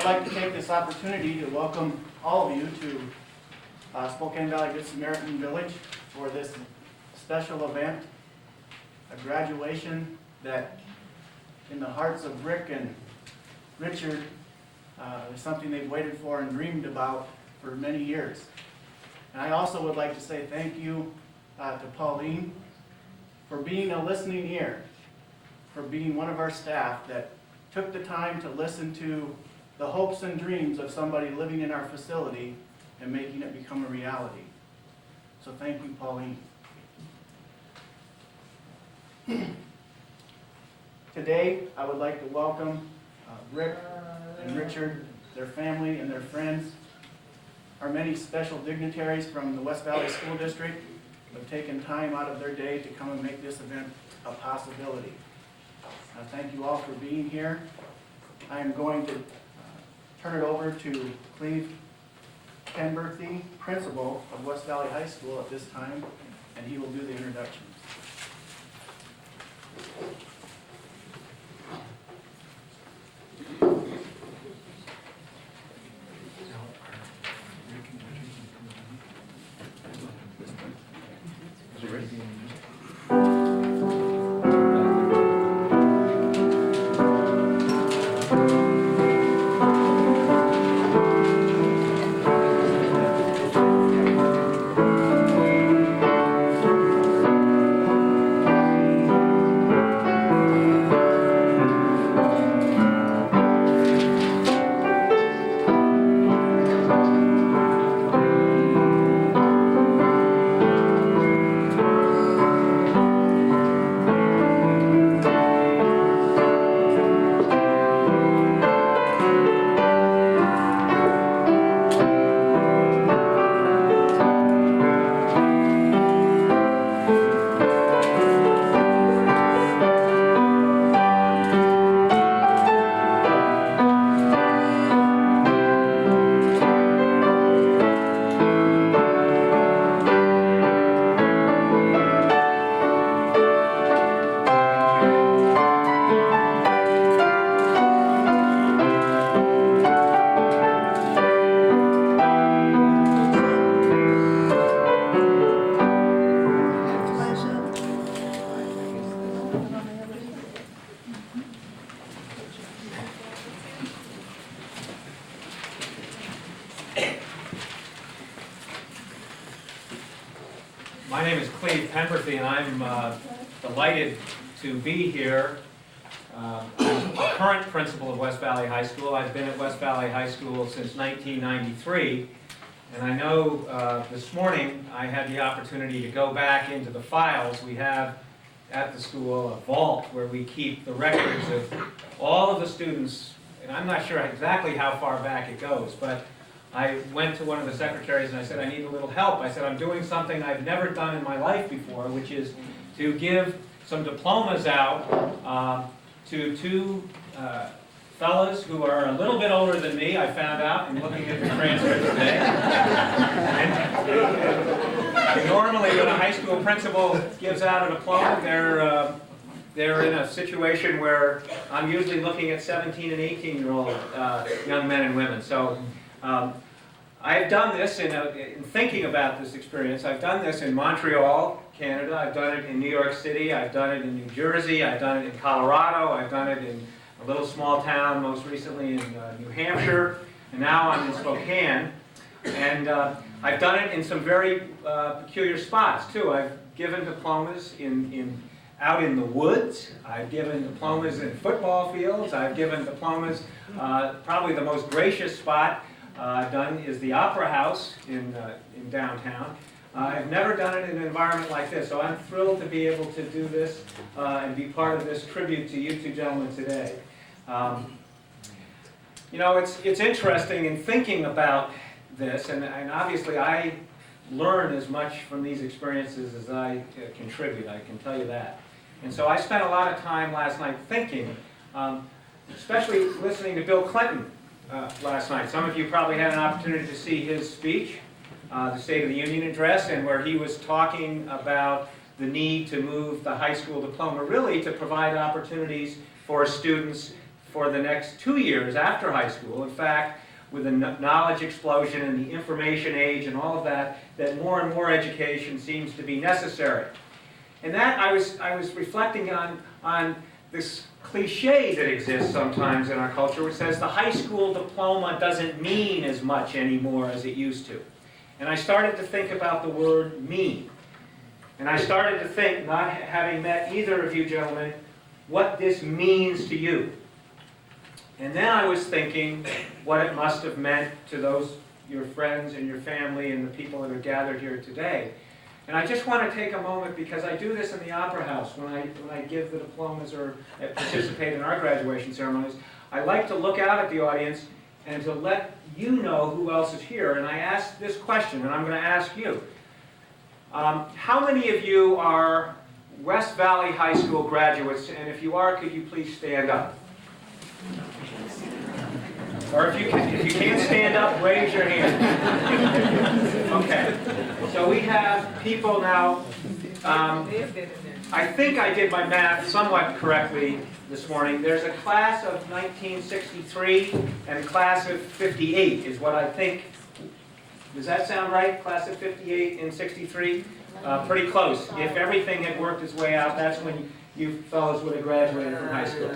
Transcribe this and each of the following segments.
would like to take this opportunity to welcome all of you to Spokane Valley Good Samaritan Village for this special event, a graduation that in the hearts of Rick and Richard is something they've waited for and dreamed about for many years. And I also would like to say thank you to Pauline for being a listening ear, for being one of our staff that took the time to listen to the hopes and dreams of somebody living in our facility and making it become a reality. So thank you, Pauline. Today, I would like to welcome Rick and Richard, their family and their friends, our many special dignitaries from the West Valley School District who have taken time out of their day to come and make this event a possibility. Thank you all for being here. I am going to turn it over to Cleve Penberthy, principal of West Valley High School at this time, and he will do the introductions. My name is Cleve Penberthy, and I'm delighted to be here. I'm the current principal of West Valley High School. I've been at West Valley High School since 1993, and I know this morning I had the opportunity to go back into the files. We have at the school a vault where we keep the records of all of the students, and I'm not sure exactly how far back it goes, but I went to one of the secretaries and I said, I need a little help. I said, I'm doing something I've never done in my life before, which is to give some diplomas out to two fellas who are a little bit older than me, I found out in looking at the transcript today. And normally when a high school principal gives out a diploma, they're in a situation where I'm usually looking at 17 and 18-year-old young men and women. So I've done this in thinking about this experience. I've done this in Montreal, Canada. I've done it in New York City. I've done it in New Jersey. I've done it in Colorado. I've done it in a little small town, most recently in New Hampshire. And now I'm in Spokane. And I've done it in some very peculiar spots, too. I've given diplomas out in the woods. I've given diplomas in football fields. I've given diplomas, probably the most gracious spot I've done is the Opera House in downtown. I've never done it in an environment like this, so I'm thrilled to be able to do this and be part of this tribute to you two gentlemen today. You know, it's interesting in thinking about this, and obviously I learn as much from these experiences as I contribute, I can tell you that. And so I spent a lot of time last night thinking, especially listening to Bill Clinton last night. Some of you probably had an opportunity to see his speech, the State of the Union address, and where he was talking about the need to move the high school diploma really to provide opportunities for students for the next 2 years after high school. In fact, with the knowledge explosion and the information age and all of that, that more and more education seems to be necessary. And that I was reflecting on this cliche that exists sometimes in our culture, which says the high school diploma doesn't mean as much anymore as it used to. And I started to think about the word mean. And I started to think, not having met either of you gentlemen, what this means to you. And then I was thinking what it must have meant to those, your friends and your family and the people that are gathered here today. And I just want to take a moment, because I do this in the Opera House when I give the diplomas or participate in our graduation ceremonies. I like to look out at the audience and to let you know who else is here. And I ask this question, and I'm going to ask you. How many of you are West Valley High School graduates? And if you are, could you please stand up? Or if you can't stand up, raise your hand. Okay. So we have people now. I think I did my math somewhat correctly this morning. There's a class of 1963 and a class of 58 is what I think. Does that sound right? Class of 58 and 63? Pretty close. If everything had worked its way out, that's when you fellows would have graduated from high school.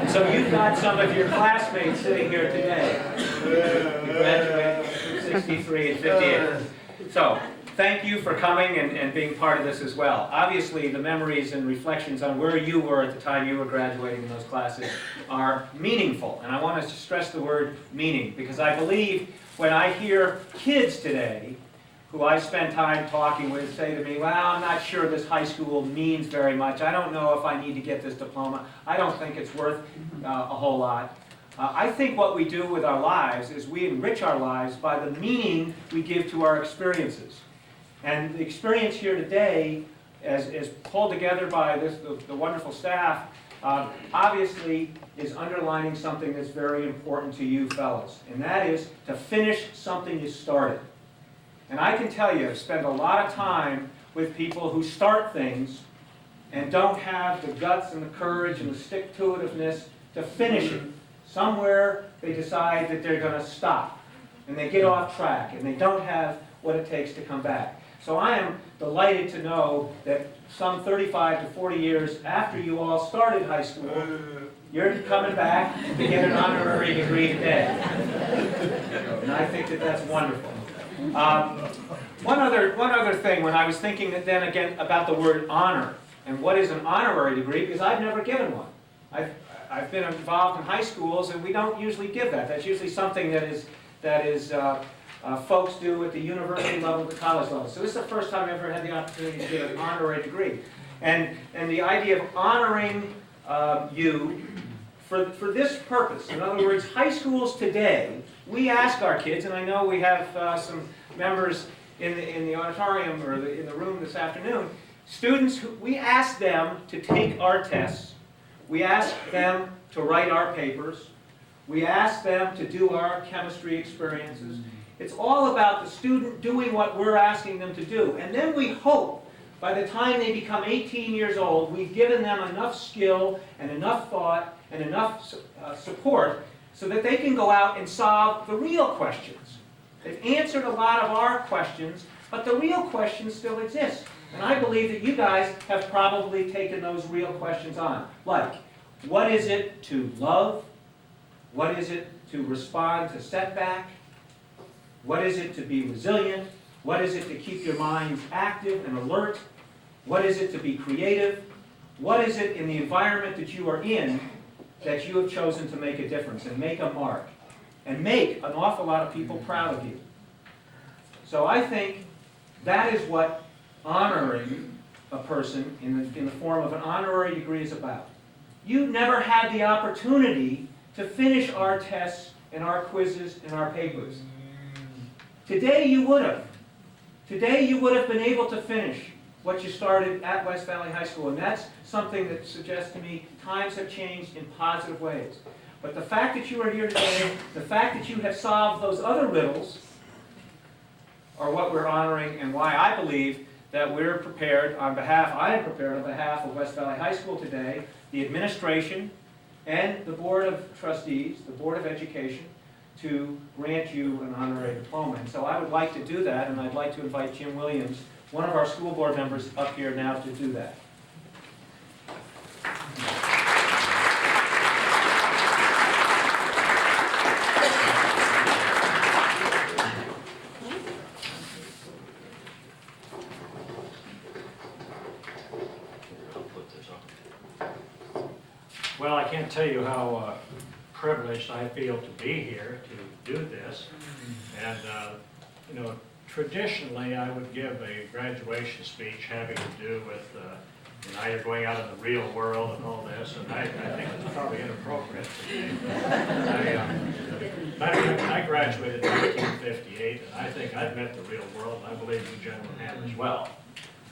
So you've got some of your classmates sitting here today. You graduated from 63 and 58. So thank you for coming and being part of this as well. Obviously, the memories and reflections on where you were at the time you were graduating in those classes are meaningful. And I want to stress the word meaning, because I believe when I hear kids today who I spend time talking with say to me, well, I'm not sure this high school means very much. I don't know if I need to get this diploma. I don't think it's worth a whole lot. I think what we do with our lives is we enrich our lives by the meaning we give to our experiences. And the experience here today, as pulled together by the wonderful staff, obviously is underlining something that's very important to you fellows. And that is to finish something you started. And I can tell you, I've spent a lot of time with people who start things and don't have the guts and the courage and the stick-to-itiveness to finish it. Somewhere they decide that they're going to stop, and they get off track, and they don't have what it takes to come back. So I am delighted to know that some 35 to 40 years after you all started high school, you're coming back to get an honorary degree today. And I think that that's wonderful. One other thing, when I was thinking then again about the word honor and what is an honorary degree, because I've never given one. I've been involved in high schools, and we don't usually give that. That's usually something that is folks do at the university level, the college level. So this is the first time I've ever had the opportunity to get an honorary degree, and the idea of honoring you for this purpose. In other words, high schools today, we ask our kids, and I know we have some members in the auditorium or in the room this afternoon, students, we ask them to take our tests, we ask them to write our papers, we ask them to do our chemistry experiences. It's all about the student doing what we're asking them to do. And then we hope by the time they become 18 years old, we've given them enough skill and enough thought and enough support so that they can go out and solve the real questions. They've answered a lot of our questions, but the real questions still exist. And I believe that you guys have probably taken those real questions on. Like, what is it to love? What is it to respond to setback? What is it to be resilient? What is it to keep your minds active and alert? What is it to be creative? What is it in the environment that you are in that you have chosen to make a difference and make a mark and make an awful lot of people proud of you? So I think that is what honoring a person in the form of an honorary degree is about. You never had the opportunity to finish our tests and our quizzes and our papers. Today you would have. Today you would have been able to finish what you started at West Valley High School, and that's something that suggests to me times have changed in positive ways. But the fact that you are here today, the fact that you have solved those other riddles, are what we're honoring, and why I believe that we're prepared on behalf, I am prepared on behalf of West Valley High School today, the administration and the Board of Trustees, the Board of Education, to grant you an honorary diploma. And so I would like to do that, and I'd like to invite Jim Williams, one of our school board members, up here now to do that. Well, I can't tell you how privileged I feel to be here to do this. And, you know, traditionally I would give a graduation speech having to do with, you know, you're going out in the real world and all this, and I think it's probably inappropriate today. I graduated in 1958, and I think I've met the real world, and I believe you gentlemen have as well.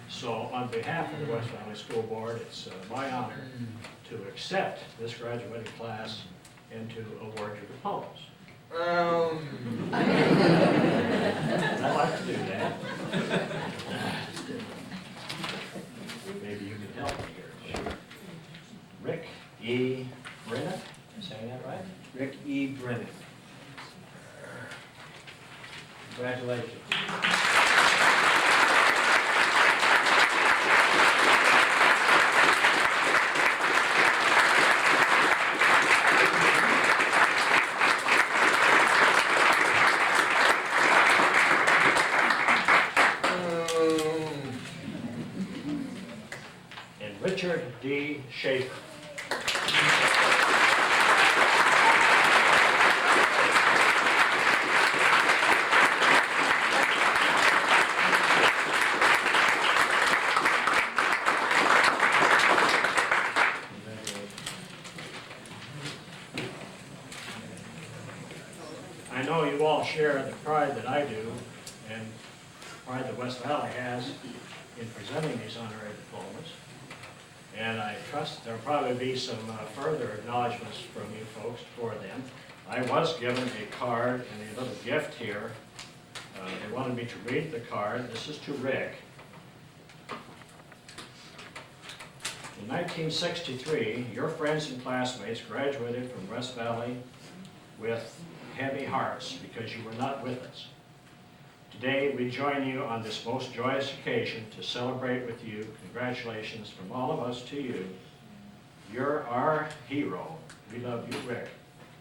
So on behalf of the West Valley School Board, it's my honor to accept this graduating class and to award your diplomas. I'd like to do that. Maybe you can help me here. Sure. Rick E. Brennan, am I saying that right? Rick E. Brennan. Congratulations. Richard D. Schaefer. I know you all share the pride that I do and pride that West Valley has in presenting these honorary diplomas. And I trust there'll probably be some further acknowledgments from you folks for them. I was given a card and a little gift here. They wanted me to read the card. This is to Rick. In 1963, your friends and classmates graduated from West Valley with heavy hearts because you were not with us. Today, we join you on this most joyous occasion to celebrate with you. Congratulations from all of us to you. You're our hero. We love you, Rick.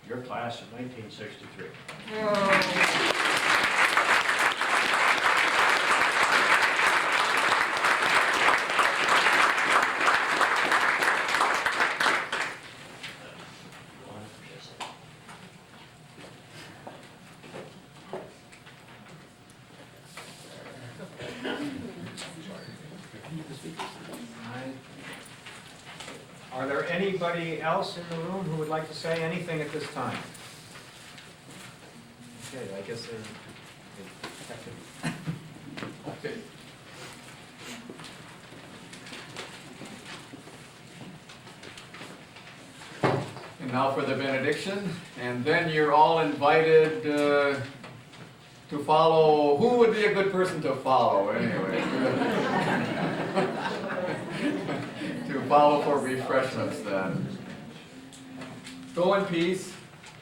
Your class of 1963. Are there anybody else in the room who would like to say anything at this time? Okay, I guess they're okay. And now for the benediction, and then you're all invited to follow. Who would be a good person to follow anyway? To follow for refreshments then. Go in peace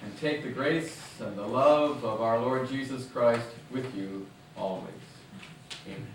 and take the grace and the love of our Lord Jesus Christ with you always. Amen.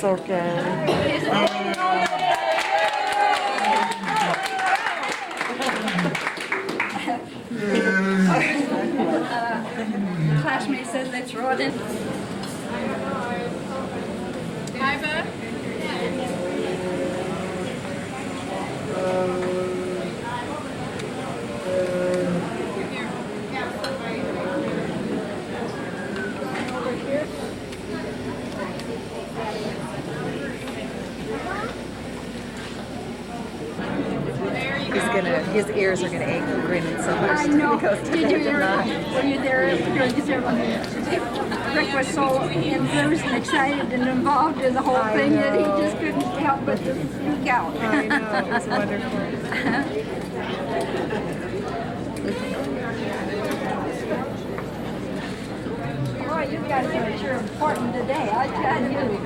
okay. Classmate says let's roll in. Hi, Bud. His ears are gonna ache from grinning so much. I know. He goes to Did bed you at hear night. it? Were you there? Rick was so enthused and excited and involved in the whole I thing that he know. just couldn't help but to speak out. I know, it was wonderful. Boy, you guys are sure important today, I tell you.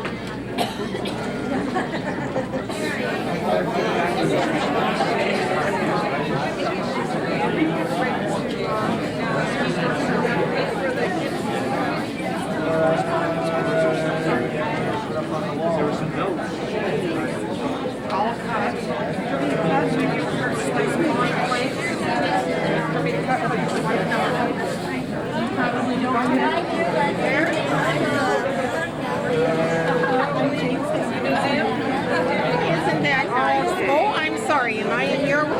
Isn't that nice? Oh, I'm sorry. Am I in your way?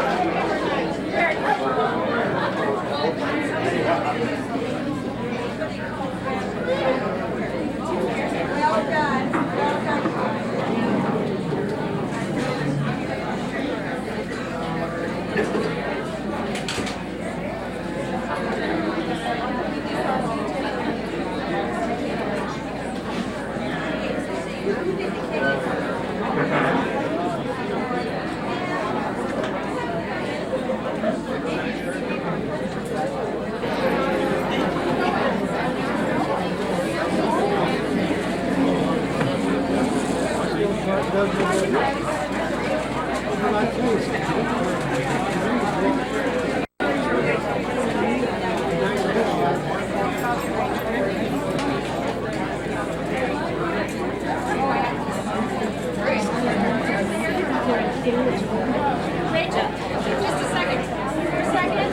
Rachel, just a second. A second.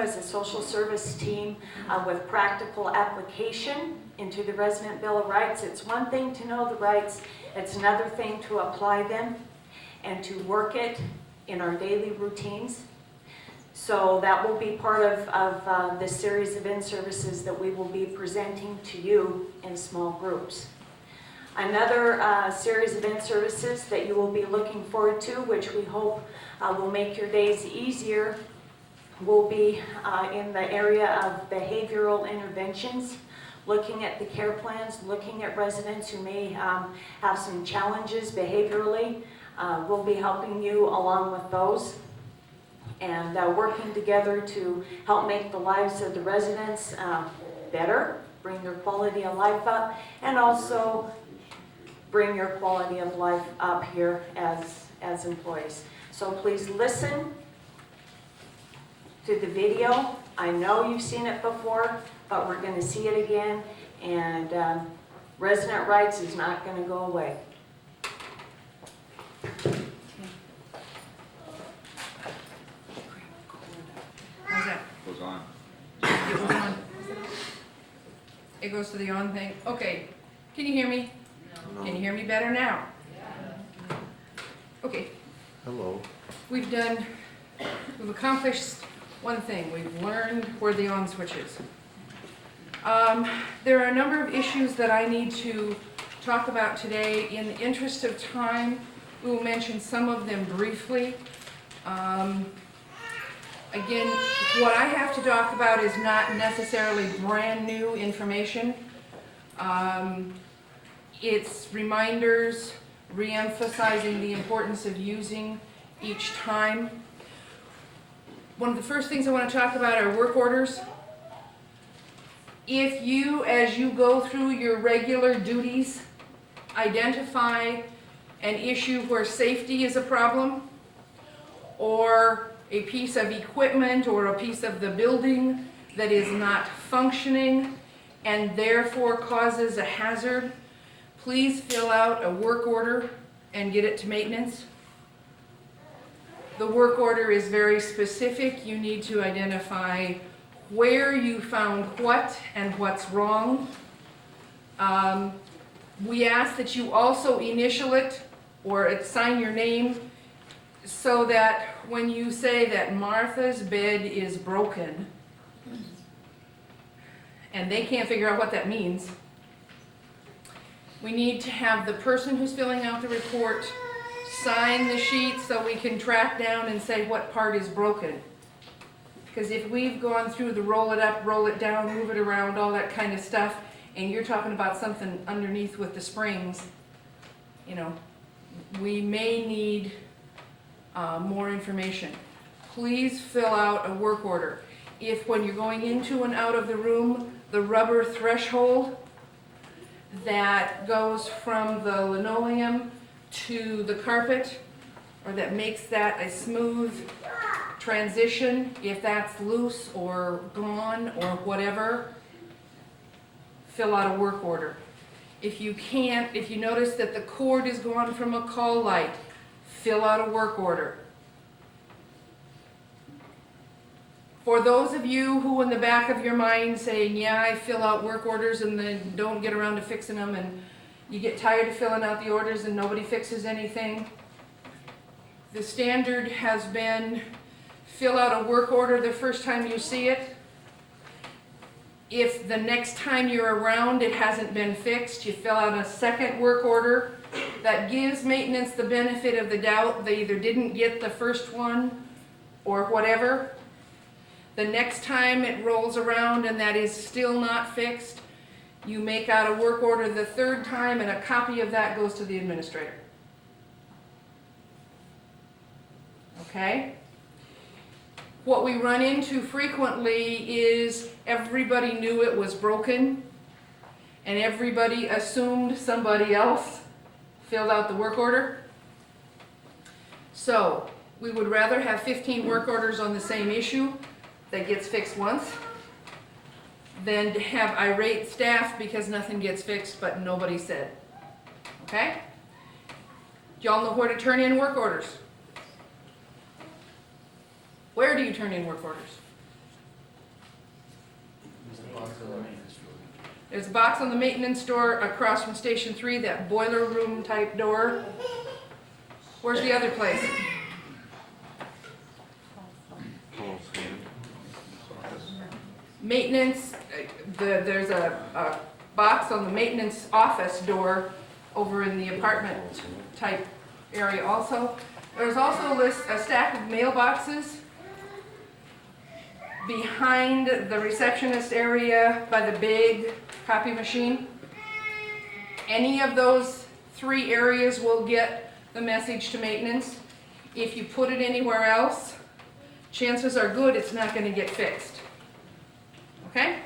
As a social service team with practical application into the Resident Bill of Rights. It's one thing to know the rights, it's another thing to apply them and to work it in our daily routines. So that will be part of this series of in-services that we will be presenting to you in small groups. Another series of in-services that you will be looking forward to, which we hope will make your days easier, will be in the area of behavioral interventions, looking at the care plans, looking at residents who may have some challenges behaviorally. We'll be helping you along with those and working together to help make the lives of the residents better, bring their quality of life up, and also bring your quality of life up here as employees. So please listen to the video. I know you've seen it before, but we're going to see it again, and resident rights is not going to go away. How's that? Goes on. It goes on. It goes to the on thing. Okay. Can you hear me? Can you hear me better now? Okay. Hello. We've accomplished one thing. We've learned where the on switch is. There are a number of issues that I need to talk about today. In the interest of time, we will mention some of them briefly. Again, what I have to talk about is not necessarily brand new information. It's reminders, re-emphasizing the importance of using each time. One of the first things I want to talk about are work orders. If you, as you go through your regular duties, identify an issue where safety is a problem, or a piece of equipment or a piece of the building that is not functioning and therefore causes a hazard, please fill out a work order and get it to maintenance. The work order is very specific. You need to identify where you found what and what's wrong. We ask that you also initial it or sign your name so that when you say that Martha's bed is broken, and they can't figure out what that means, we need to have the person who's filling out the report sign the sheet so we can track down and say what part is broken. Because if we've gone through the roll it up, roll it down, move it around, all that kind of stuff, and you're talking about something underneath with the springs, you know, we may need more information. Please fill out a work order. If when you're going into and out of the room, the rubber threshold that goes from the linoleum to the carpet, or that makes that a smooth transition, if that's loose or gone or whatever, fill out a work order. If you notice that the cord is gone from a call light, fill out a work order. For those of you who in the back of your mind saying, yeah, I fill out work orders and then don't get around to fixing them, and you get tired of filling out the orders and nobody fixes anything, the standard has been fill out a work order the first time you see it. If the next time you're around it hasn't been fixed, you fill out a second work order. That gives maintenance the benefit of the doubt. They either didn't get the first one or whatever. The next time it rolls around and that is still not fixed, you make out a work order the third time and a copy of that goes to the administrator. Okay? What we run into frequently is everybody knew it was broken and everybody assumed somebody else filled out the work order. So we would rather have 15 work orders on the same issue that gets fixed once than to have irate staff because nothing gets fixed but nobody said. Okay? Do y'all know where to turn in work orders? Where do you turn in work orders? There's a box on the maintenance door across from Station 3, that boiler room type door. Where's the other place? Maintenance, there's a box on the maintenance office door over in the apartment type area also. There's also a stack of mailboxes behind the receptionist area by the big copy machine. Any of those three areas will get the message to maintenance. If you put it anywhere else, chances are good it's not going to get fixed. Okay?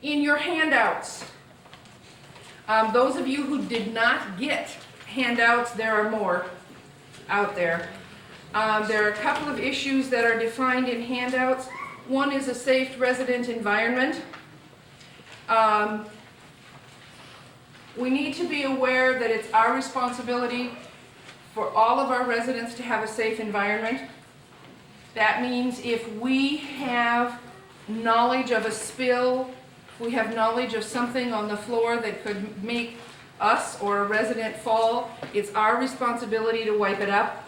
In your handouts, those of you who did not get handouts, there are more out there. There are a couple of issues that are defined in handouts. One is a safe resident environment. We need to be aware that it's our responsibility for all of our residents to have a safe environment. That means if we have knowledge of a spill, if we have knowledge of something on the floor that could make us or a resident fall, it's our responsibility to wipe it up.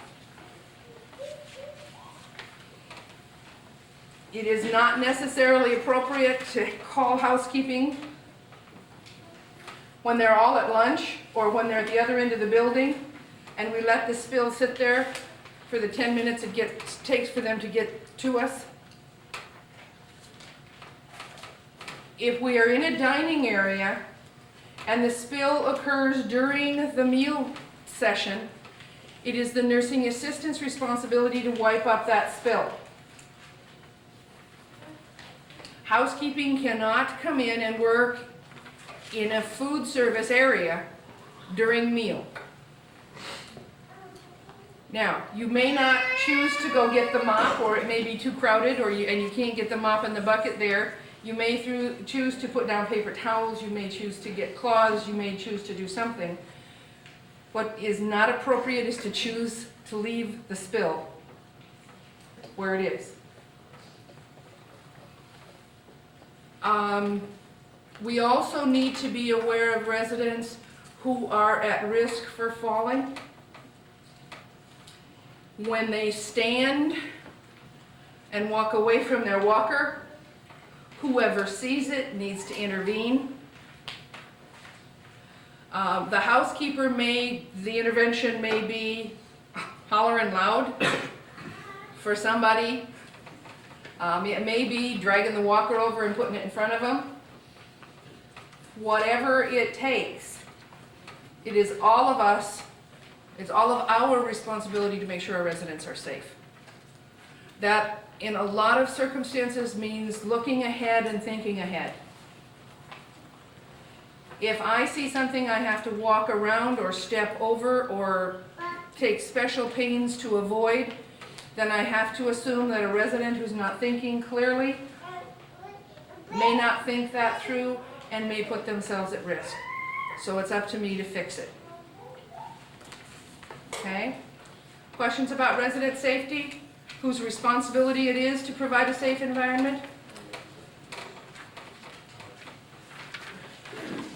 It is not necessarily appropriate to call housekeeping when they're all at lunch or when they're at the other end of the building and we let the spill sit there for the 10 minutes it takes for them to get to us. If we are in a dining area and the spill occurs during the meal session, it is the nursing assistant's responsibility to wipe up that spill. Housekeeping cannot come in and work in a food service area during meal. Now, you may not choose to go get the mop, or it may be too crowded, and you can't get the mop and the bucket there. You may choose to put down paper towels, you may choose to get cloths, you may choose to do something. What is not appropriate is to choose to leave the spill where it is. We also need to be aware of residents who are at risk for falling. When they stand and walk away from their walker, whoever sees it needs to intervene. The housekeeper the intervention may be hollering loud for somebody. It may be dragging the walker over and putting it in front of them. Whatever it takes, it is all of us, it's all of our responsibility to make sure our residents are safe. That, in a lot of circumstances, means looking ahead and thinking ahead. If I see something I have to walk around or step over or take special pains to avoid, then I have to assume that a resident who's not thinking clearly may not think that through and may put themselves at risk. So it's up to me to fix it. Okay? Questions about resident safety? Whose responsibility it is to provide a safe environment?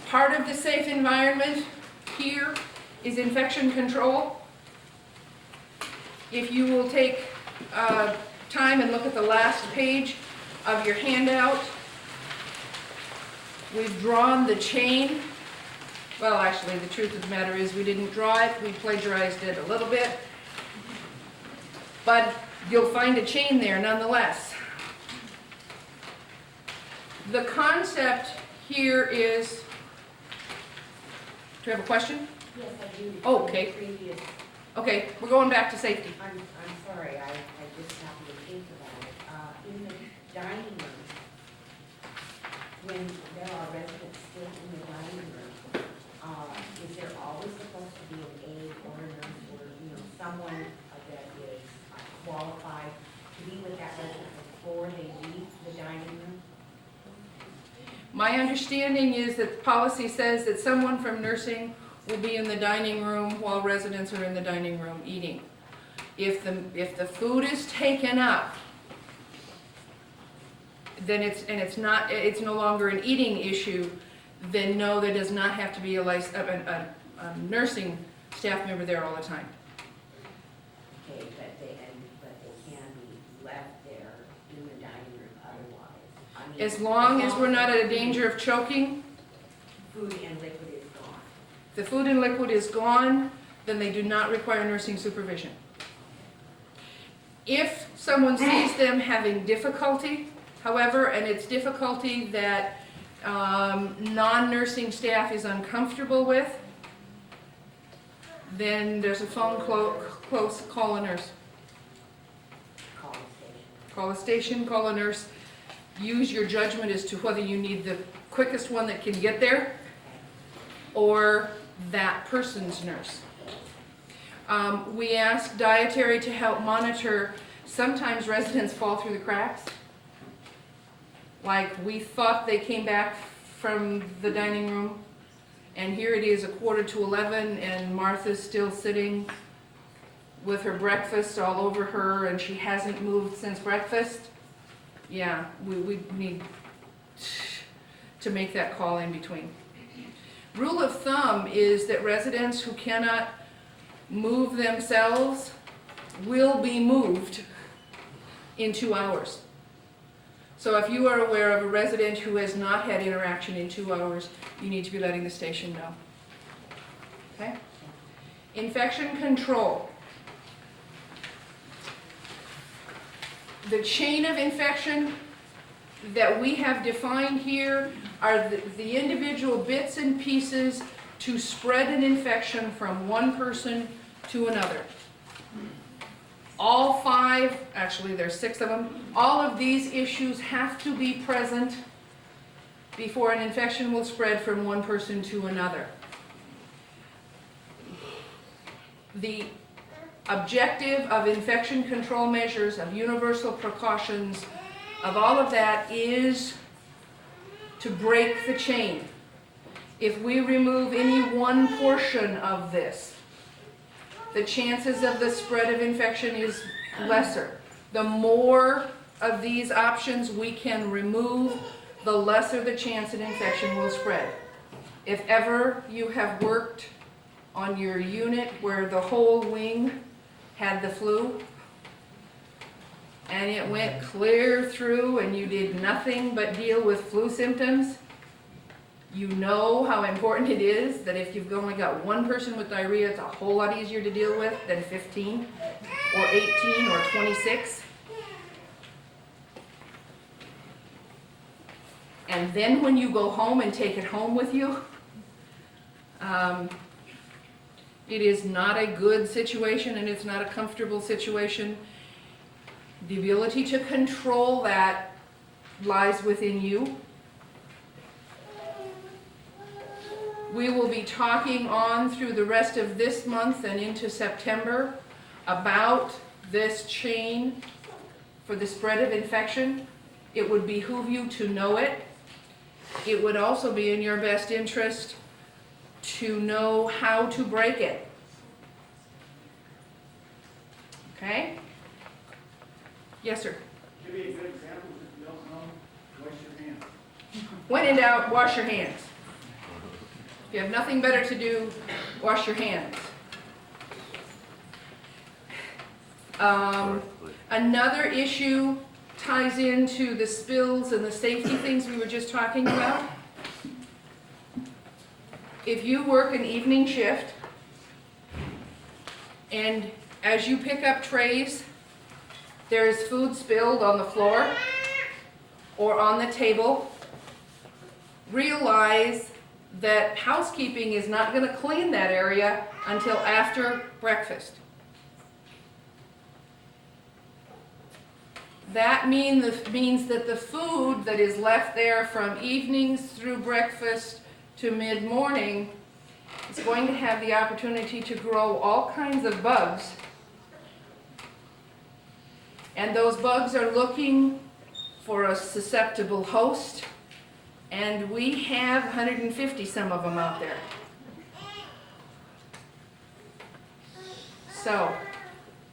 Part of the safe environment here is infection control. If you will take time and look at the last page of your handout, we've drawn the chain. Well, actually, the truth of the matter is we didn't draw it, we plagiarized it a little bit. But you'll find a chain there nonetheless. The concept here is, do you have a question? Yes, I do. Oh, okay. Previous, Okay, we're going back to safety. I'm sorry, I just happened to think about it. In the dining room, when there are residents still in the dining room, is there always supposed to be an aide or a nurse or, someone that is qualified to be with that resident before they leave the dining room? My understanding is that the policy says that someone from nursing will be in the dining room while residents are in the dining room eating. If the food is taken up, then it's no longer an eating issue, then no, there does not have to be a nursing staff member there all the time. Okay, but they can be left there in the dining room otherwise. I mean, As long as we're not at a danger of choking, food and liquid is gone. the food and liquid is gone, then they do not require nursing supervision. If someone sees them having difficulty, however, and it's difficulty that non-nursing staff is uncomfortable with, then there's a phone close, call a nurse. Call the station. Call a station, call a nurse. Use your judgment as to whether you need the quickest one that can get there or that person's nurse. We ask dietary to help monitor. Sometimes residents fall through the cracks. Like we thought they came back from the dining room and here it is 11:15 and Martha's still sitting with her breakfast all over her and she hasn't moved since breakfast. Yeah, we need to make that call in between. Rule of thumb is that residents who cannot move themselves will be moved in 2 hours. So if you are aware of a resident who has not had interaction in 2 hours, you need to be letting the station know. Okay? Infection control. The chain of infection that we have defined here are the individual bits and pieces to spread an infection from one person to another. All 5, actually there's 6 of them, all of these issues have to be present before an infection will spread from one person to another. The objective of infection control measures, of universal precautions, of all of that is to break the chain. If we remove any one portion of this, the chances of the spread of infection is lesser. The more of these options we can remove, the lesser the chance an infection will spread. If ever you have worked on your unit where the whole wing had the flu, and it went clear through and you did nothing but deal with flu symptoms, you know how important it is that if you've only got one person with diarrhea, it's a whole lot easier to deal with than 15 or 18 or 26. And then when you go home and take it home with you, it is not a good situation and it's not a comfortable situation. The ability to control that lies within you. We will be talking on through the rest of this month and into September about this chain for the spread of infection. It would behoove you to know it. It would also be in your best interest to know how to break it. Okay? Yes, sir. Give me a good example, if you don't know, wash your hands. When in doubt, wash your hands. If you have nothing better to do, wash your hands. Another issue ties into the spills and the safety things we were just talking about. If you work an evening shift, and as you pick up trays, there is food spilled on the floor or on the table, realize that housekeeping is not going to clean that area until after breakfast. That means that the food that is left there from evenings through breakfast to mid-morning is going to have the opportunity to grow all kinds of bugs. And those bugs are looking for a susceptible host, and we have 150 some of them out there. So,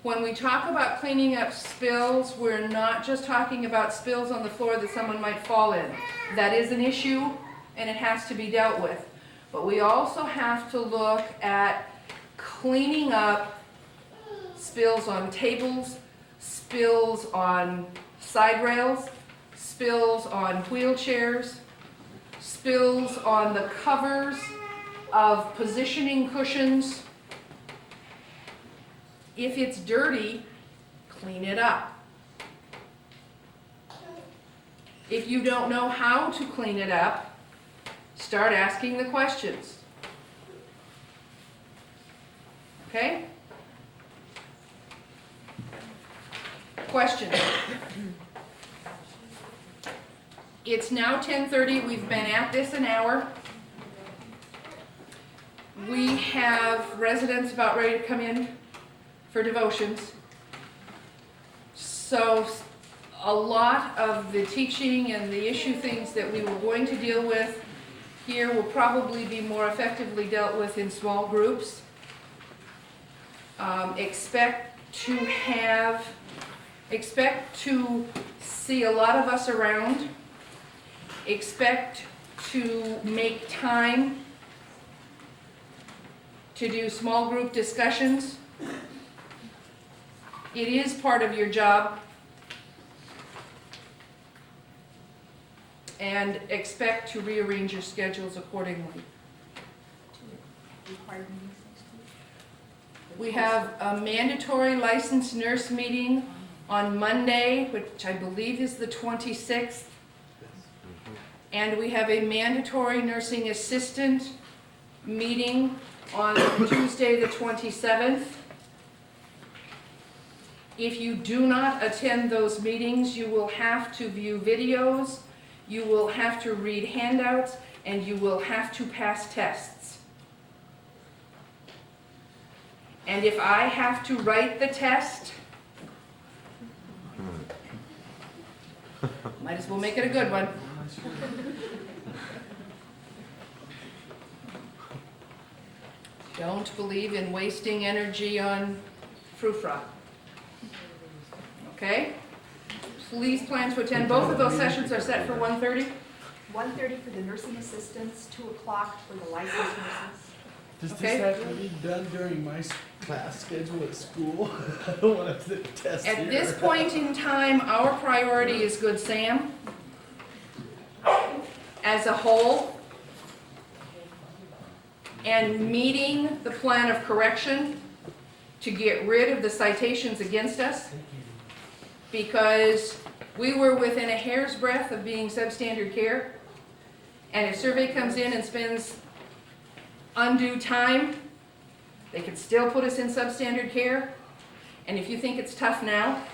when we talk about cleaning up spills, we're not just talking about spills on the floor that someone might fall in. That is an issue, and it has to be dealt with. But we also have to look at cleaning up spills on tables, spills on side rails, spills on wheelchairs, spills on the covers of positioning cushions. If it's dirty, clean it up. If you don't know how to clean it up, start asking the questions. Okay? Questions? It's now 10:30. We've been at this an hour. We have residents about ready to come in for devotions. So a lot of the teaching and the issue things that we were going to deal with here will probably be more effectively dealt with in small groups. Expect to see a lot of us around. Expect to make time to do small group discussions. It is part of your job. And expect to rearrange your schedules accordingly. We have a mandatory licensed nurse meeting on Monday, which I believe is the 26th. And we have a mandatory nursing assistant meeting on Tuesday, the 27th. If you do not attend those meetings, you will have to view videos, you will have to read handouts, and you will have to pass tests. And if I have to write the test, might as well make it a good one. Don't believe in wasting energy on frou-frou. Okay? Please plan to attend. Both of those sessions are set for 1:30. 1:30 for the nursing assistants, 2 o'clock for the licensed nurses. Does Okay. this have to be done during my class schedule at school? I don't want to test here. At this point in time, our priority is Good Sam as a whole, and meeting the plan of correction to get rid of the citations against us, because we were within a hair's breadth of being substandard care, and if survey comes in and spends undue time, they could still put us in substandard care. And if you think it's tough now,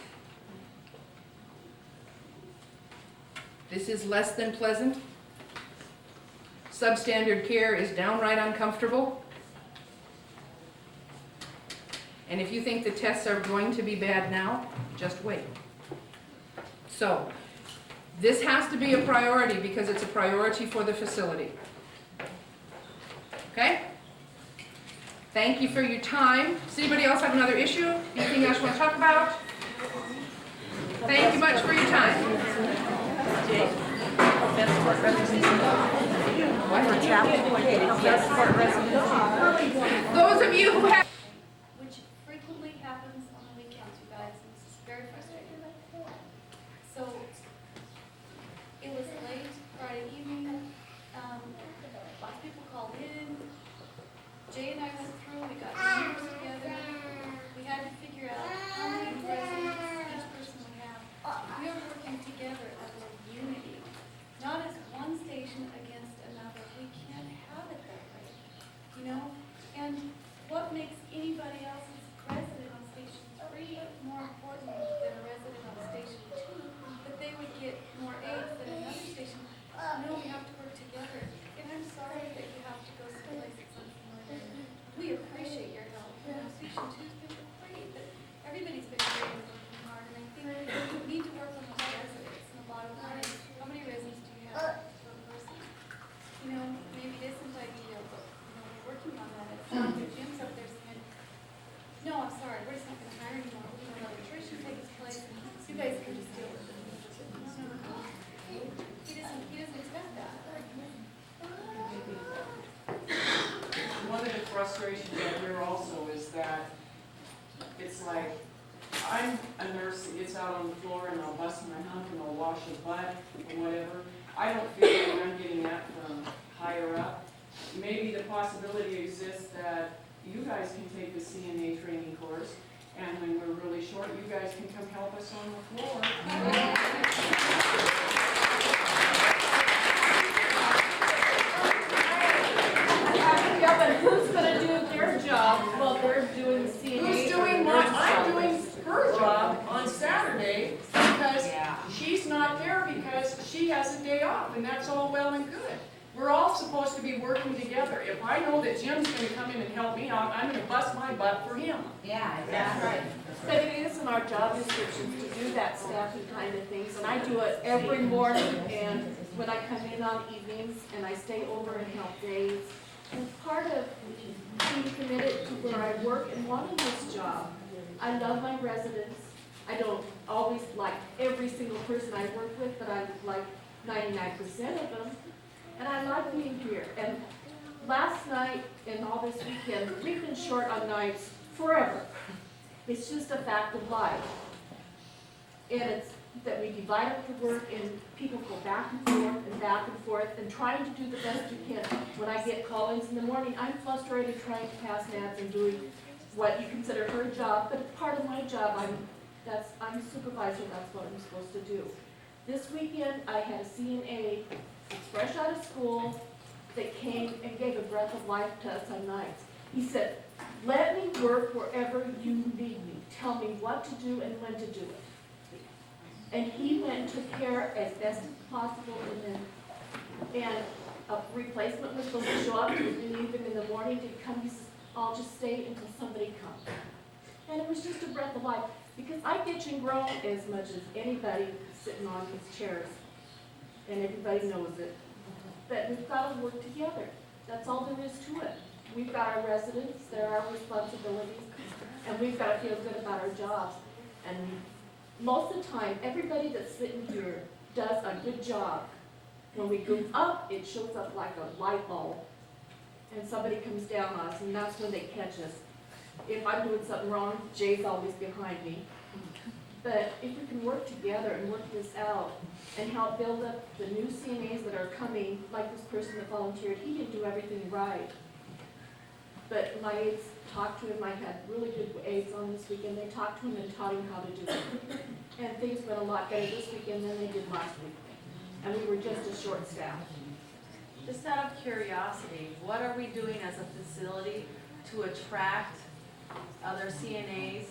this is less than pleasant. Substandard care is downright uncomfortable. And if you think the tests are going to be bad now, just wait. So, this has to be a priority because it's a priority for the facility. Okay? Thank you for your time. Does anybody else have another issue? Anything else you want to talk about? Thank you much for your time. Those of you who have Which frequently happens on the weekends, you guys, and this is very frustrating. So, it was late Friday evening, lots of people called in, Jay and I went through, we got numbers together, we had to figure out how many residents each person would have. We are working together as a unity, not as one station against another. We can't have it that way, you know? And what makes anybody else's resident on Station 3 more important than a resident on Station 2? That they would get more aids than another station? No, we have to work together. And I'm sorry that you have to go someplace that's unfamiliar. We appreciate your help. You know, Station 2's been great, but everybody's been great and working hard. And I think we need to work on the residents. And the bottom line is, how many residents do you have per person? You know, maybe it isn't ideal, but you know, we're working on that. It's not that Jim's up there saying, no, I'm sorry, we're just not gonna hire anymore. We're gonna let attrition take its place, and you guys can just deal with it. No. He doesn't expect that. One of the frustrations I hear also is that it's like, I'm a nurse that gets out on the floor and I'll bust my hump and I'll wash a butt and whatever. I don't feel like I'm getting that from higher up. Maybe the possibility exists that you guys can take the CNA training course, and when we're really short, you guys can come help us on the floor. Yeah, but who's gonna do their job while they're doing CNA? Who's doing what? I'm doing her job on Saturday because she's not there because she has a day off, and that's all well and good. We're all supposed to be working together. If I know that Jim's gonna come in and help me out, I'm gonna bust my butt for him. Yeah, that's right. But it isn't our job description to do that staffing kind of things, and I do it every morning, and when I come in on evenings, and I stay over and help days. And it's part of being committed to where I work and wanting this job. I love my residents. I don't always like every single person I work with, but I like 99% of them. And I like being here. And last night and all this weekend, we've been short on nights forever. It's just a fact of life. And it's that we divide up the work and people go back and forth and trying to do the best you can. When I get call-ins in the morning, I'm frustrated trying to pass naps and doing what you consider her job, but it's part of my job. I'm a supervisor, that's what I'm supposed to do. This weekend, I had a CNA that's fresh out of school that came and gave a breath of life to us on nights. He said, let me work wherever you need me. Tell me what to do and when to do it. And he went and took care as best as possible, and a replacement was supposed to show up to relieve him in the morning to come. He says, I'll just stay until somebody comes. And it was just a breath of life, because I bitch and groan as much as anybody sitting on these chairs, and everybody knows it. But we've got to work together. That's all there is to it. We've got our residents, there are responsibilities, and we've got to feel good about our jobs. And most of the time, everybody that's sitting here does a good job. When we goof up, it shows up like a light bulb, and somebody comes down on us, and that's when they catch us. If I'm doing something wrong, Jay's always behind me. But if we can work together and work this out and help build up the new CNAs that are coming, like this person that volunteered, he didn't do everything right. But my aides talked to him, I had really good aides on this weekend, they talked to him and taught him how to do it. And things went a lot better this weekend than they did last week. And we were just a short staff. Just out of curiosity, what are we doing as a facility to attract other CNAs,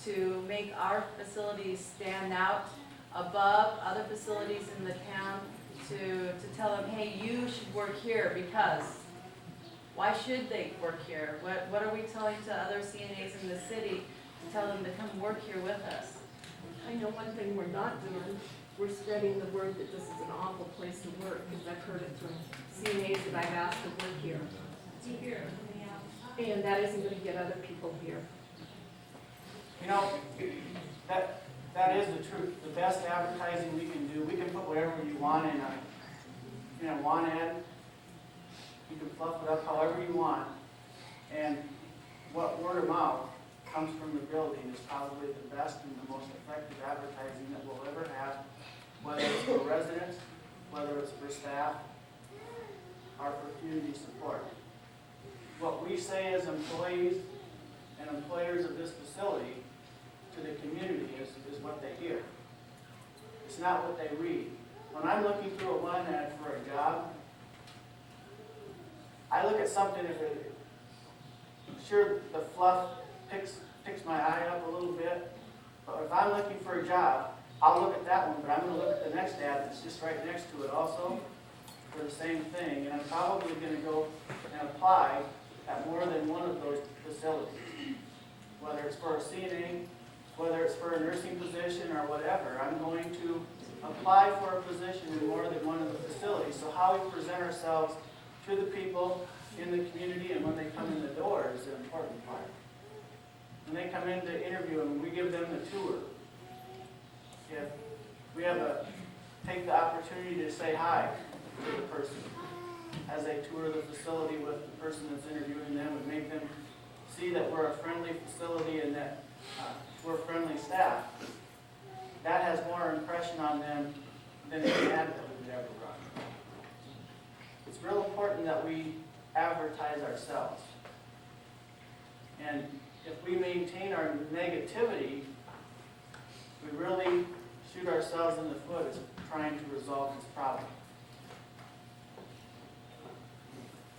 to make our facilities stand out above other facilities in the town, to tell them, hey, you should work here because? Why should they work here? What are we telling to other CNAs in the city to tell them to come work here with us? I know one thing we're not doing, we're spreading the word that this is an awful place to work, because I've heard it from CNAs that I've asked to work here. And that isn't going to get other people here. You know, that is the truth. The best advertising we can do, we can put whatever you want in a want ad. You can fluff it up however you want. And what word of mouth comes from the building is probably the best and the most effective advertising that we'll ever have, whether it's for residents, whether it's for staff, or for community support. What we say as employees and employers of this facility to the community is what they hear. It's not what they read. When I'm looking through a want ad for a job, I look at something, sure, the fluff picks my eye up a little bit, but if I'm looking for a job, I'll look at that one, but I'm going to look at the next ad that's just right next to it also for the same thing, and I'm probably going to go and apply at more than one of those facilities, whether it's for a CNA, whether it's for a nursing position or whatever. I'm going to apply for a position in more than one of the facilities. So how we present ourselves to the people in the community and when they come in the door is the important part. When they come in to interview them, we give them the tour. If we take the opportunity to say hi to the person as they tour the facility with the person that's interviewing them and make them see that we're a friendly facility and that we're friendly staff, that has more impression on them than any ad that we would ever run. It's real important that we advertise ourselves. And if we maintain our negativity, we really shoot ourselves in the foot as trying to resolve this problem.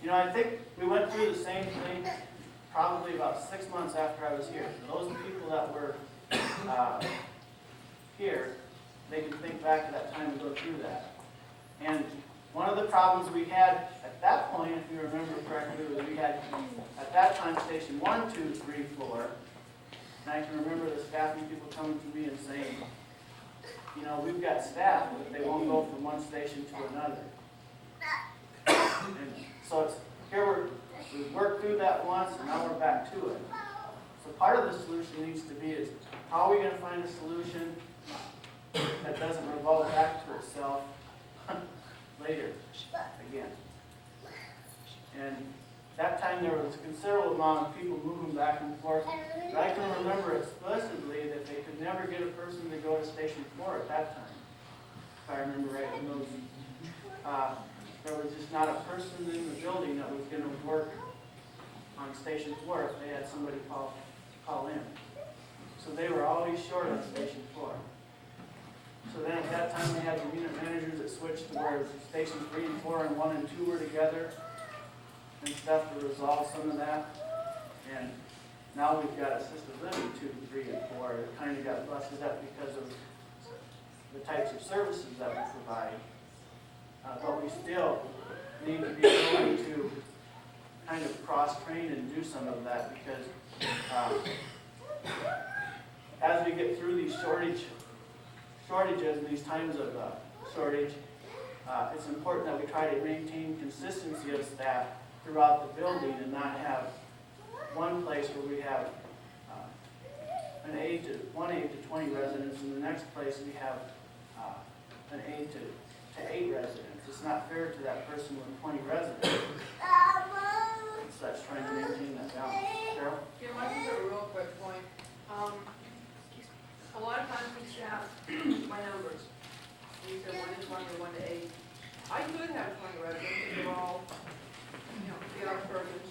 You know, I think we went through the same thing probably about 6 months after I was here. For those people that were here, they can think back to that time and go through that. And one of the problems we had at that point, if you remember correctly, was we had at that time station 1, 2, 3, 4. And I can remember the staffing people coming to me and saying, you know, we've got staff, but they won't go from one station to another. And so it's, we've worked through that once, and now we're back to it. So part of the solution needs to be is, how are we going to find a solution that doesn't revolve back to itself later again? And that time there was a considerable amount of people moving back and forth. But I can remember explicitly that they could never get a person to go to Station 4 at that time, if I remember right. In those, there was just not a person in the building that was going to work on Station 4 if they had somebody call in. So they were always short on Station 4. So then at that time we had the unit managers that switched to where Station 3 and 4 and 1 and 2 were together and stuff to resolve some of that. And now we've got assisted living 2, 3, and 4. It kind of got busted up because of the types of services that we provide. But we still need to be willing to kind of cross-train and do some of that because as we get through these shortages and these times of shortage, it's important that we try to maintain consistency of staff throughout the building and not have one place where we have one aide to 20 residents, and the next place we have an aide to 8 residents. It's not fair to that person with 20 residents. It's such trying to maintain that balance. Carol? Jim, I just have a real quick point. A lot of times we staff by numbers. We say 1 to 20 or 1 to 8. I could have 20 residents if they're all, P.R. Perkins,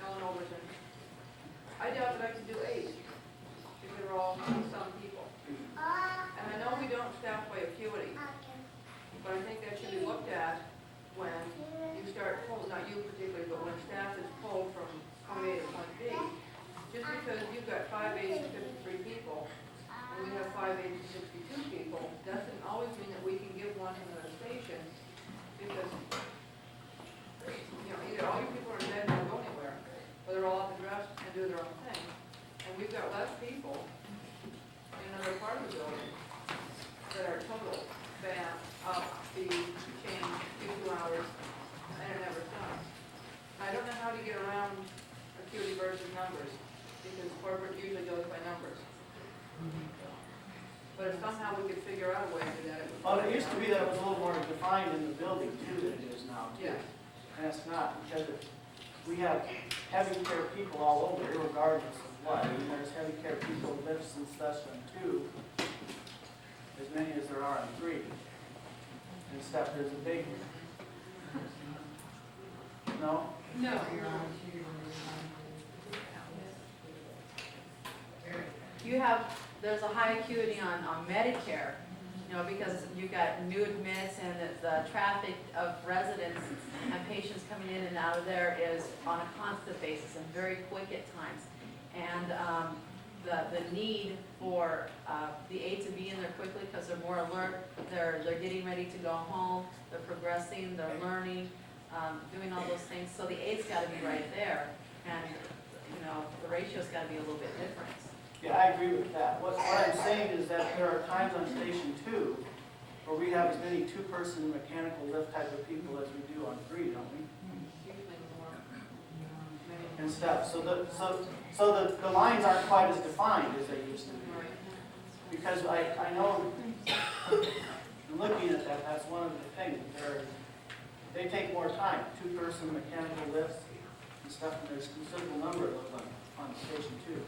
Ellen Overton. I doubt that I could do 8 if they're all some people. And I know we don't staff by acuity, but I think that should be looked at when you start pulling, not you particularly, but when staff is pulled from point A to point B. Just because you've got 5 aides and 53 people, and we have 5 aides and 62 people, doesn't always mean that we can give one to another station, because, either all your people are dead and don't go anywhere, or they're all up and dressed and do their own thing. And we've got less people in another part of the building that are total ban up, speed, change, 2 hours, and it never stops. I don't know how to get around acuity versus numbers, because corporate usually goes by numbers. But if somehow we could figure out a way to do that, it would. Well, it used to be that it was a little more defined in the building too than it is now. Too. Yeah. And it's not, because we have heavy care people all over, regardless of what. I mean, there's heavy care people, lifts and stuff on 2, as many as there are on 3. And stuff, there's a big, no? No. There's a high acuity on Medicare, because you've got new admits and the traffic of residents and patients coming in and out of there is on a constant basis and very quick at times. And the need for the aide to be in there quickly because they're more alert, they're getting ready to go home, they're progressing, they're learning, doing all those things. So the aide's got to be right there, and the ratio's got to be a little bit different. Yeah, I agree with that. What I'm saying is that there are times on Station 2 where we have as many 2-person mechanical lift type of people as we do on 3, don't we? And stuff. So the lines aren't quite as defined as they used to be. Because I know, looking at that, that's one of the things. They take more time. 2-person mechanical lifts and stuff, and there's a considerable number of them on Station 2.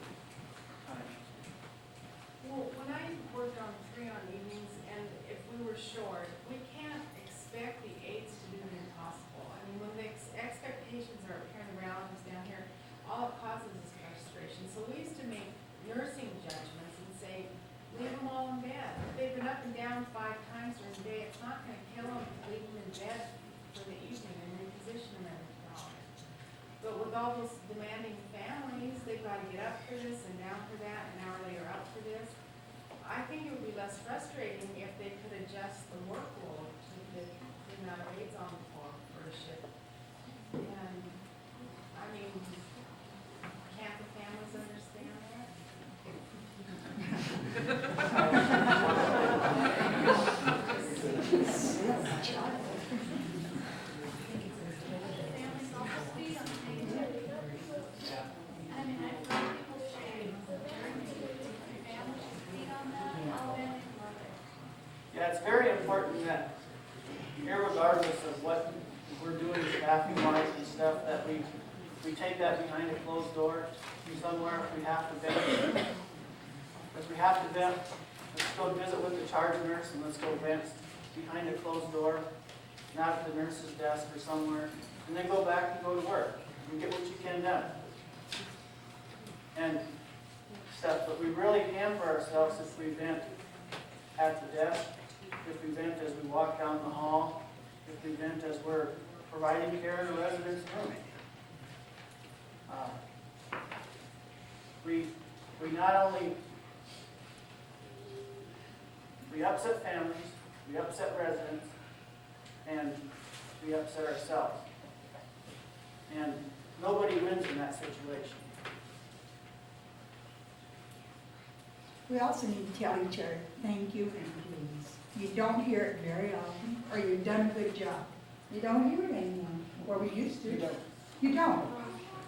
Well, when I worked on 3 on evenings, and if we were short, we can't expect the aides to do the impossible. I mean, when the expectations are apparent around us down here, all it causes is frustration. So we used to make nursing judgments and say, leave them all in bed. If they've been up and down 5 times during the day, it's not going to kill them to leave them in bed for the evening and reposition them every hour. But with all those demanding families, they've got to get up for this and down for that, an hour later up for this. I think it would be less frustrating if they could adjust the workload to the amount of aides on the floor for a shift. And, I mean, can't the families understand that? Families also speak on the negativity. I mean, I've heard people say, families speak on that, all families love it. Yeah, it's very important that, irregardless of what we're doing staffing-wise and stuff, that we take that behind a closed door somewhere if we have to vent. If we have to vent, let's go visit with the charge nurse and let's go vent behind a closed door, not at the nurse's desk or somewhere, and then go back and go to work and get what you can done. And stuff, but we really hamper ourselves if we vent at the desk, if we vent as we walk down the hall, if we vent as we're providing care in a resident's room. We not only, we upset families, we upset residents, and we upset ourselves. And nobody wins in that situation. We also need to tell each other, thank you and please. You don't hear it very often, or you've done a good job. You don't hear it anymore, or we used to. You don't.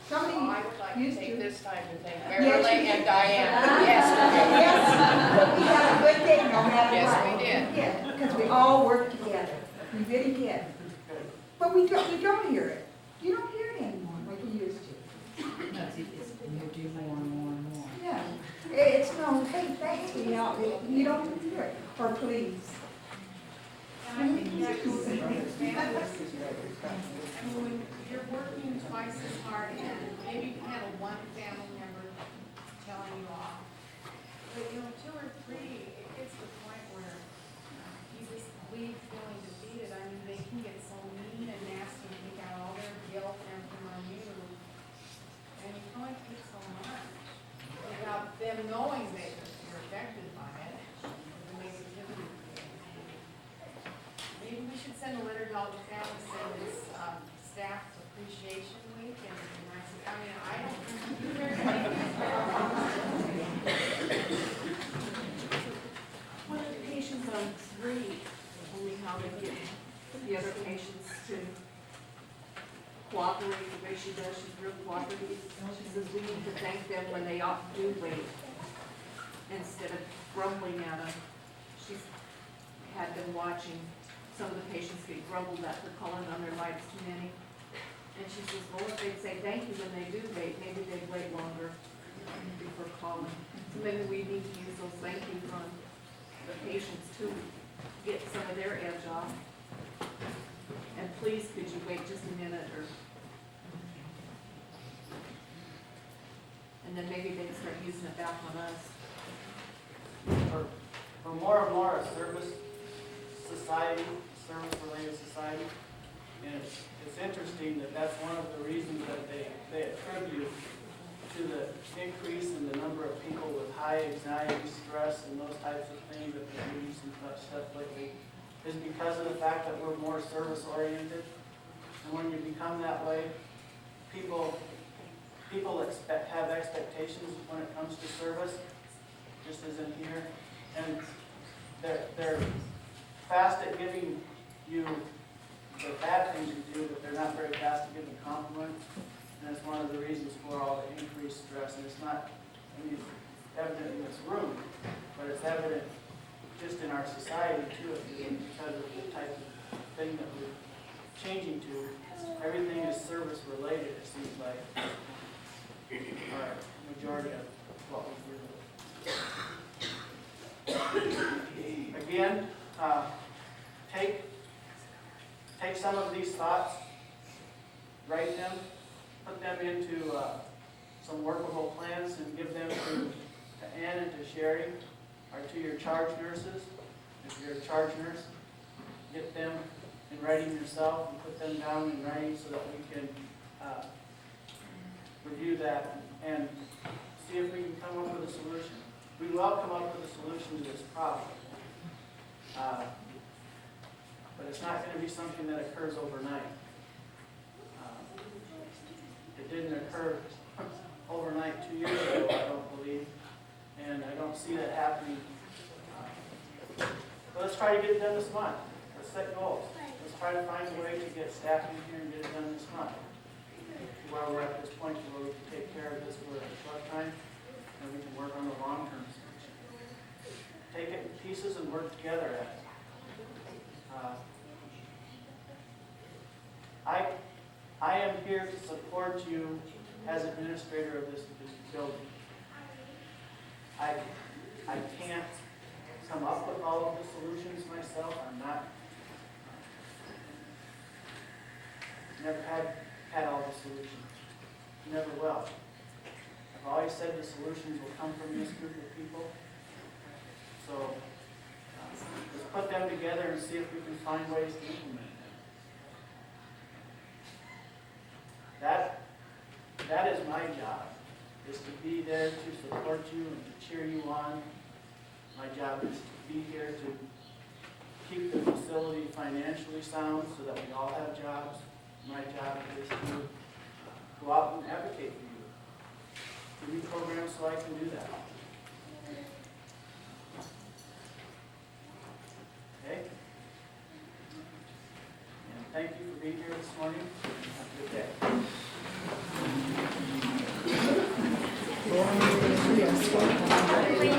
Somebody I would like to used take to. this time to thank Yes, Beverly you and did. Diane yesterday. Yes, we had a good day no matter what. Yes, we did. Yeah, because we all worked together. We really did. But we don't hear it. You don't hear it anymore like you used to. You do more and more and more. Yeah. It's no, hey, thanks, we help. You don't hear it. Or please. And I think that goes in with families. I mean, when you're working twice as hard and maybe you handle one family member telling you off. But you know, two or three, it gets to the point where you just leave feeling defeated. I mean, they can get so mean and nasty and take out all their guilt and everything on you. And you can only take so much without them knowing that you're affected by it. It makes it difficult. Maybe we should send a letter to all the families saying it's staff appreciation week and I mean, I don't think One of the patients on 3 told me how they get the other patients to cooperate the way she does. She's real cooperative. She says we need to thank them when they do wait instead of grumbling at them. She's had been watching some of the patients get grumbled at for calling on their lights too many. And she says, well, if they'd say thank you when they do wait, maybe they'd wait longer before calling. So maybe we need to use those thank yous on the patients to get some of their edge off. And please, could you wait just a minute or. And then maybe they'd start using it back on us. For more and more a service society, service-related society, and it's interesting that that's one of the reasons that they attribute to the increase in the number of people with high anxiety, stress, and those types of things that they're doing some stuff lately, is because of the fact that we're more service-oriented. And when you become that way, people have expectations when it comes to service, just as in here, and they're fast at giving you the bad things you do, but they're not very fast at giving compliments. And that's one of the reasons for all the increased stress. And it's not, I mean, evident in this room, but it's evident just in our society too, because of the type of thing that we're changing to. Everything is service related, it seems like, our majority of what we do. Again, take some of these thoughts, write them, put them into some workable plans and give them to Ann and to Sherry, or to your charge nurses. If you're a charge nurse, get them in writing yourself and put them down in writing so that we can review that and see if we can come up with a solution. We will come up with a solution to this problem. But it's not going to be something that occurs overnight. It didn't occur overnight 2 years ago, I don't believe, and I don't see that happening. But let's try to get it done this month. Let's set goals. Let's try to find a way to get staff in here and get it done this month. While we're at this point where we can take care of this for a short time, and we can work on the long-term solution. Take it in pieces and work together at it. I am here to support you as administrator of this building. I can't come up with all of the solutions myself. I'm not, never had all the solutions. Never will. I've always said the solutions will come from this group of people. So let's put them together and see if we can find ways to implement them. That is my job, is to be there to support you and to cheer you on. My job is to be here to keep the facility financially sound so that we all have jobs. My job is to go out and advocate for you. Give me programs so I can do that. Okay? And thank you for being here this morning. Have a good day.